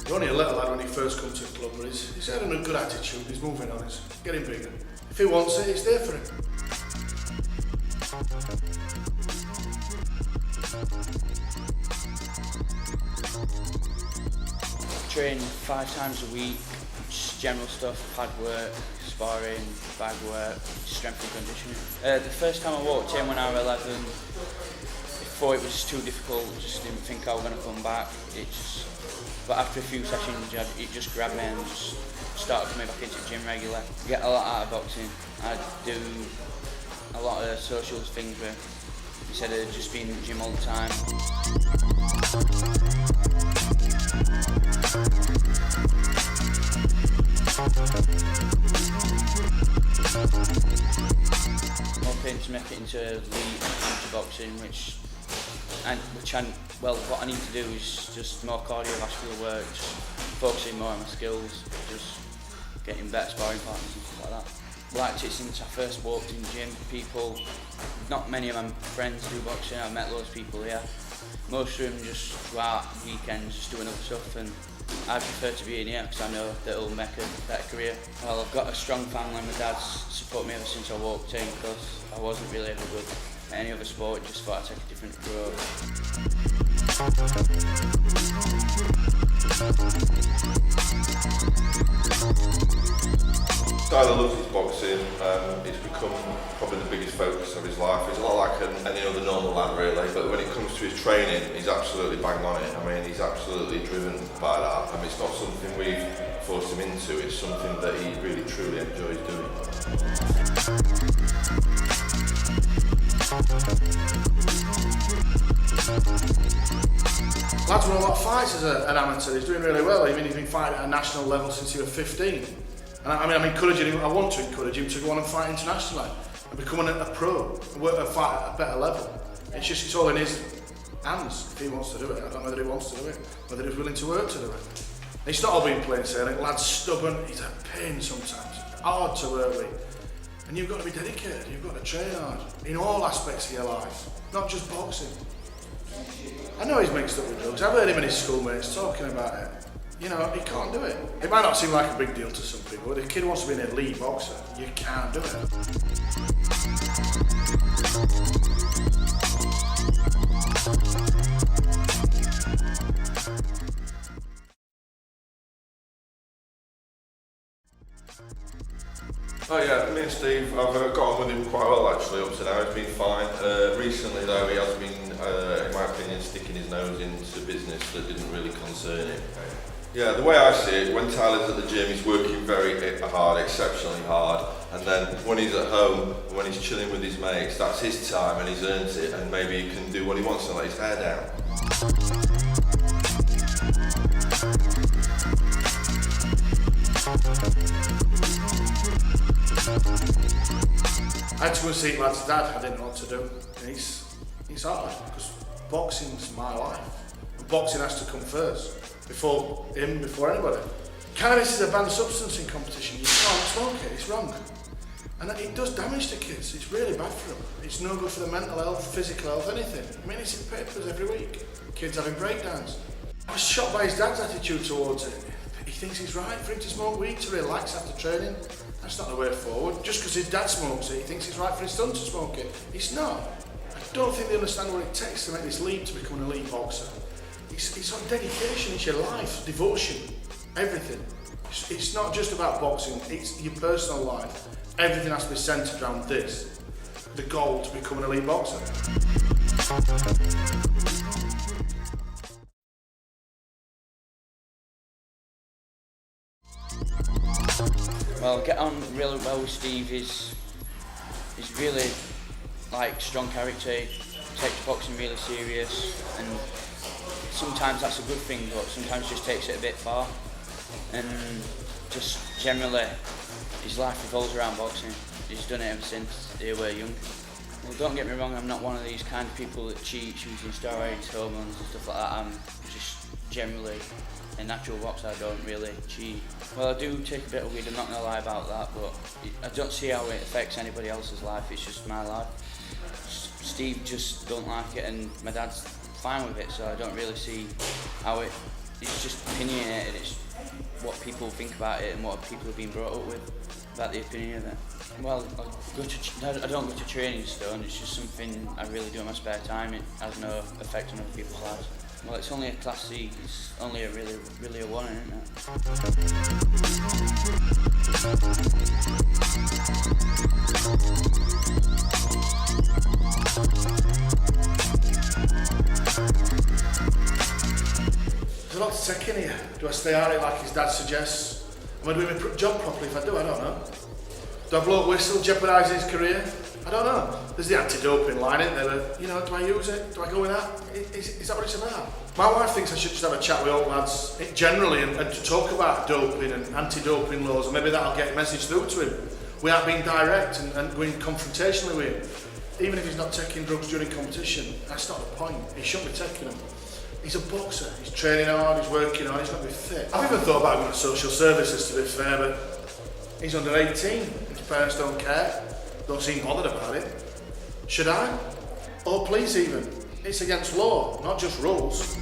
You're only a little lad when he first comes to the club, but he's having a good attitude, he's moving on, he's getting bigger. If he wants it, it's there for him. Train 5 times a week, just general stuff, pad work, sparring, bag work, strength and conditioning. The first time I walked in when I was 11, before it was too difficult, just didn't think I was going to come back. But after a few sessions, it just grabbed me and just started coming back into the gym regularly. Get a lot out of boxing. I do a lot of social things where instead of just being in the gym all the time. I'm hoping to make it into elite amateur boxing, what I need to do is just more cardiovascular work, just focusing more on my skills, just getting better sparring partners and stuff like that. Liked it since I first walked in the gym. Not many of my friends do boxing. I've met loads of people here. Most of them just go out weekends just doing other stuff, and I prefer to be in here because I know that it'll make a better career. Well, I've got a strong family. My dad's supported me ever since I walked in because I wasn't really ever good at any other sport, just thought I'd take a different approach. Tyler loves his boxing. It's become probably the biggest focus of his life. He's a lot like any other normal lad really, but when it comes to his training, he's absolutely bang on it. I mean, he's absolutely driven by that. I mean, it's not something we've forced him into, it's something that he really truly enjoys doing. Lad's won a lot of fights as an amateur, he's doing really well. I mean, he's been fighting at a national level since he was 15. And I'm encouraging him, I want to encourage him to go on and fight internationally and become a pro, and work and fight at a better level. It's all in his hands if he wants to do it. I don't know whether he wants to do it, whether he's willing to work to do it. It's not all been plain sailing. Lad's stubborn, he's a pain sometimes, hard to work with. And you've got to be dedicated, you've got to train hard in all aspects of your life, not just boxing. I know he's mixed up with drugs, I've heard him and his schoolmates talking about it. You know, he can't do it. It might not seem like a big deal to some people, but if a kid wants to be an elite boxer, you can't do it. Oh yeah, me and Steve, I've got on with him quite well actually up to now, he's been fine. Recently though, he has been, in my opinion, sticking his nose into business that didn't really concern him. Yeah, the way I see it, when Tyler's at the gym, he's working very hard, exceptionally hard, and then when he's at home, when he's chilling with his mates, that's his time and he's earned it, and maybe he can do what he wants and let his hair down. I had to go and see lad's dad, I didn't know what to do. It's hard, because boxing's my life. And boxing has to come first, before him, before anybody. Cannabis is a banned substance in competition, you can't smoke it, it's wrong. And it does damage to kids, it's really bad for them. It's no good for their mental health, physical health, anything. I mean, it's in papers every week, kids having breakdowns. I was shocked by his dad's attitude towards it. He thinks it's right for him to smoke weed, to relax after training. That's not the way forward. Just because his dad smokes it, he thinks it's right for his son to smoke it. It's not. I don't think they understand what it takes to make this leap to become an elite boxer. It's on dedication, it's your life, devotion, everything. It's not just about boxing, it's your personal life. Everything has to be centred around this, the goal to become an elite boxer. Well, get on really well with Steve. He's really like strong character. He takes boxing really serious, and sometimes that's a good thing, but sometimes just takes it a bit far. And just generally, his life revolves around boxing. He's done it ever since they were young. Well, don't get me wrong, I'm not one of these kind of people that cheats using steroids, hormones and stuff like that. I'm just generally a natural boxer. I don't really cheat. Well, I do take a bit of weed, I'm not going to lie about that, but I don't see how it affects anybody else's life. It's just my life. Steve just don't like it, and my dad's fine with it, so I don't really see how it's just opinionated. It's what people think about it and what people have been brought up with about the opinion of it. Well, I don't go to training stone, it's just something I really do in my spare time. It has no effect on other people's lives. Well, it's only a Class C, it's only a really a one, isn't There's a lot to take in here. Do I stay at it like his dad suggests? Am I doing my job properly? If I do, I don't know. Do I blow a whistle, jeopardise his career? I don't know. There's the anti-doping line, isn't there? But, you know, do I use it? Do I go with that? Is that what it's about? My wife thinks I should just have a chat with all lads generally and to talk about doping and anti-doping laws, and maybe that'll get a message through to him. We aren't being direct and going confrontationally with him. Even if he's not taking drugs during competition, that's not the point. He shouldn't be taking them. He's a boxer, he's training hard, he's working hard, he's got to be fit. I've even thought about going to social services, to be fair, but he's under 18, his parents don't care, don't seem bothered about it. Should I? Or police even? It's against law, not just rules.